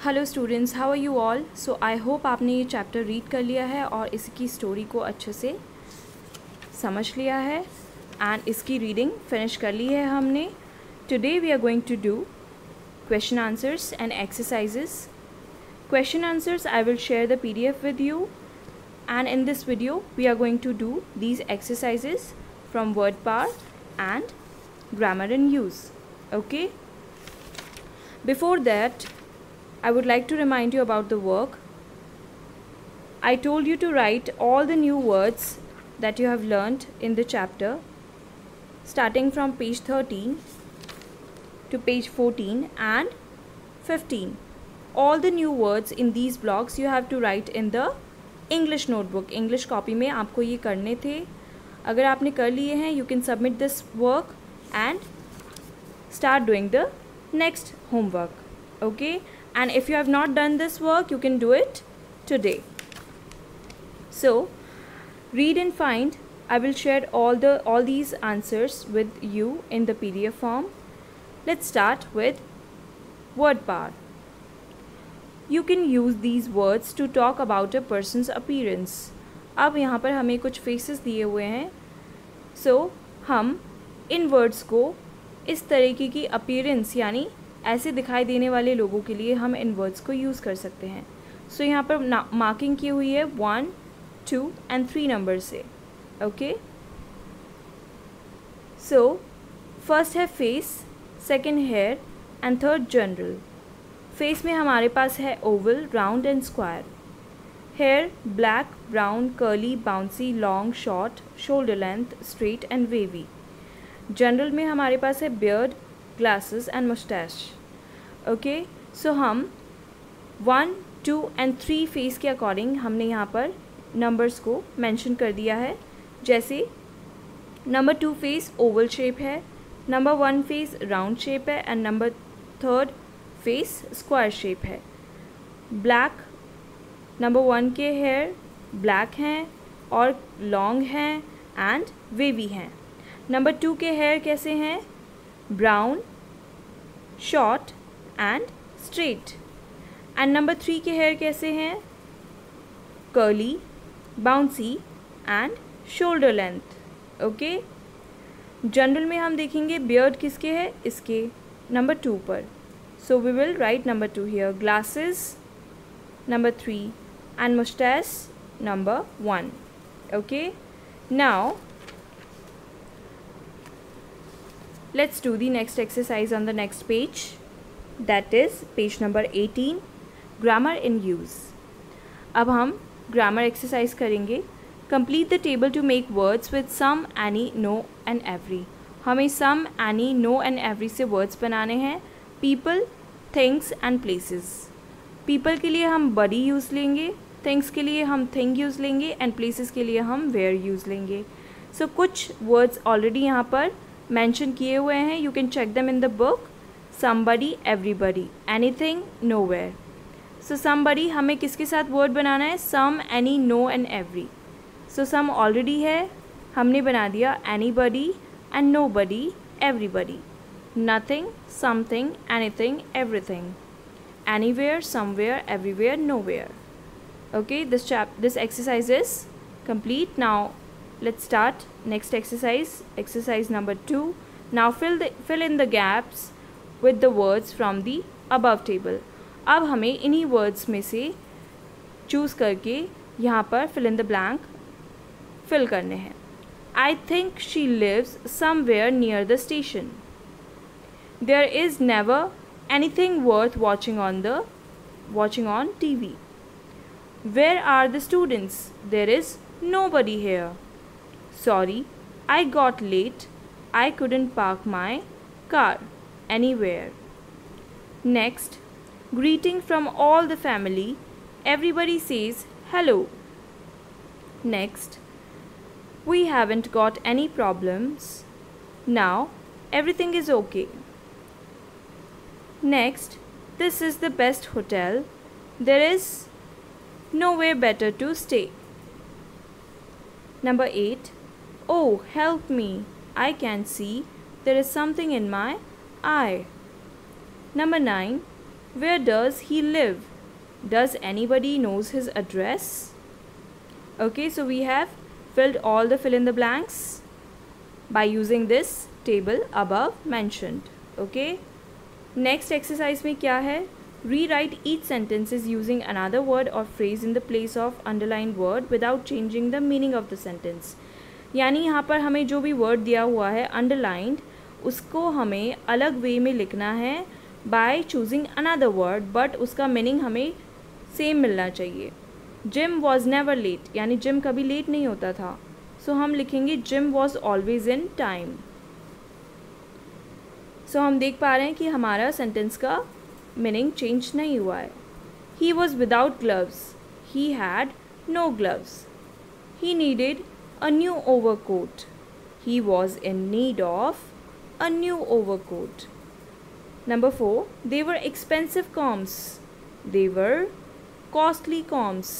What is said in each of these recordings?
Hello students, how are you all. So I hope आपने ये chapter read कर लिया है और इसकी स्टोरी को अच्छे से समझ लिया है एंड इसकी रीडिंग फिनिश कर ली है हमने। Today we are going to do question answers and exercises. Question answers I will share the PDF with you, and in this video we are going to do these exercises from word power and grammar and use. Okay, before that I would like to remind you about the work. I told you to write all the new words that you have learnt in the chapter starting from page 13 to page 14 and 15. All the new words in these blocks you have to write in the English notebook. English copy में आपको ये करने थे. अगर आपने कर लिए हैं, you can submit this work and start doing the next homework. Okay? And if you have not done this work, you can do it today. So, read and find. I will share all these answers with you in the PDF form. Let's start with word power. You can use these words to talk about a person's appearance. अब यहाँ पर हमें कुछ faces दिए हुए हैं. So, हम इन words को इस तरीके की appearance यानी ऐसे दिखाई देने वाले लोगों के लिए हम इन words को use कर सकते हैं. So, यहाँ पर marking की हुई है 1, 2 and 3 नंबर से. Okay? So, first है face, second hair and third general. Face में हमारे पास है oval, round and square. Hair black, brown, curly, bouncy, long, short, shoulder length, straight and wavy. General में हमारे पास है beard, glasses and moustache. Okay, so हम 1, 2 एंड 3 फेस के अकॉर्डिंग हमने यहाँ पर नंबर्स को मेंशन कर दिया है. जैसे नंबर 2 फेस ओवल शेप है, नंबर 1 फेस राउंड शेप है and number 3 face square shape है. ब्लैक, नंबर 1 के हेयर ब्लैक हैं और लॉन्ग हैं एंड वेवी हैं. नंबर 2 के हेयर कैसे हैं? Brown, short and straight. And number 3 के हेयर कैसे हैं? Curly, bouncy and shoulder length. Okay, general में हम देखेंगे बियर्ड किसके है? इसके, नंबर 2 पर. So we will write number 2 here. Glasses number 3 and mustache number 1. Okay. Now let's do the next exercise on the next page. That is page number 18. Grammar in use. अब हम grammar exercise करेंगे. Complete the table to make words with some, any, no and every. हमें some, any, no and every से words बनाने हैं. People, things and places. People के लिए हम body यूज़ लेंगे, things के लिए हम thing यूज़ लेंगे and places के लिए हम where यूज़ लेंगे. So कुछ words already यहाँ पर mention किए हुए हैं. You can check them in the book. Somebody, everybody, anything, nowhere. So somebody हमें किसके साथ word बनाना है? Some, any, no and every. So some already है, हमने बना दिया anybody and nobody, everybody. Nothing, something, anything, everything. Anywhere, somewhere, everywhere, nowhere. Okay, this exercise is complete. Now let's start next exercise. Exercise number 2. Now fill in the gaps with the words from the above table. अब हमें इन्हीं words में से choose करके यहाँ पर fill in the blank fill करने हैं. I think she lives somewhere near the station. There is never anything worth watching on TV. Where are the students? There is nobody here. Sorry, I got late. I couldn't park my car anywhere. Next, greeting from all the family. Everybody says hello. Next, we haven't got any problems. Now, everything is okay. Next, this is the best hotel. There is nowhere better to stay. Number 8. Oh, help me. I can see. There is something in my eye. Number 9. Where does he live? Does anybody knows his address? Okay, so we have filled all the fill in the blanks by using this table above mentioned. Okay, next exercise में क्या है? Rewrite each sentences using another word or phrase in the place of underlined word without changing the meaning of the sentence. यानी यहाँ पर हमें जो भी word दिया हुआ है underlined, उसको हमें अलग वे में लिखना है by choosing another word, but उसका मीनिंग हमें सेम मिलना चाहिए. जिम वॉज नेवर लेट, यानी जिम कभी लेट नहीं होता था, सो हम लिखेंगे Jim was always in time. So हम देख पा रहे हैं कि हमारा सेंटेंस का मीनिंग चेंज नहीं हुआ है. He was without gloves, he had no gloves. He needed a new overcoat, he was in need of a new overcoat. Number 4, they were expensive combs. They were costly combs.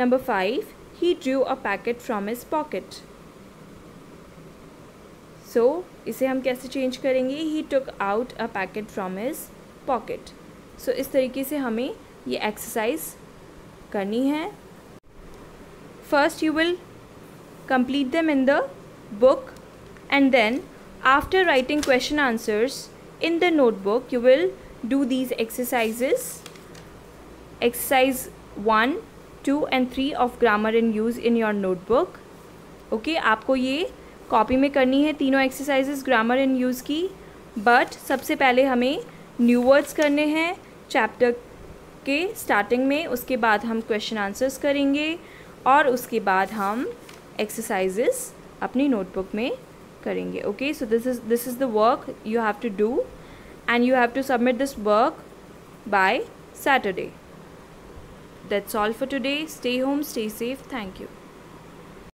Number 5, he drew a packet from his pocket. So, इसे हम कैसे change करेंगे? He took out a packet from his pocket. So, इस तरीके से हमें ये exercise करनी है. First, you will complete them in the book. And then after writing question answers in the notebook, you will do these exercises. Exercise 1, 2 and 3 of grammar in use in your notebook. Okay, आपको ये copy में करनी है तीनों exercises grammar इन use की. But सबसे पहले हमें न्यू वर्ड्स करने हैं चैप्टर के स्टार्टिंग में, उसके बाद हम क्वेश्चन आंसर्स करेंगे और उसके बाद हम एक्सरसाइजेस अपनी नोटबुक में करेंगे. Okay, so this is the work you have to do and you have to submit this work by Saturday. That's all for today. Stay home, stay safe. Thank you.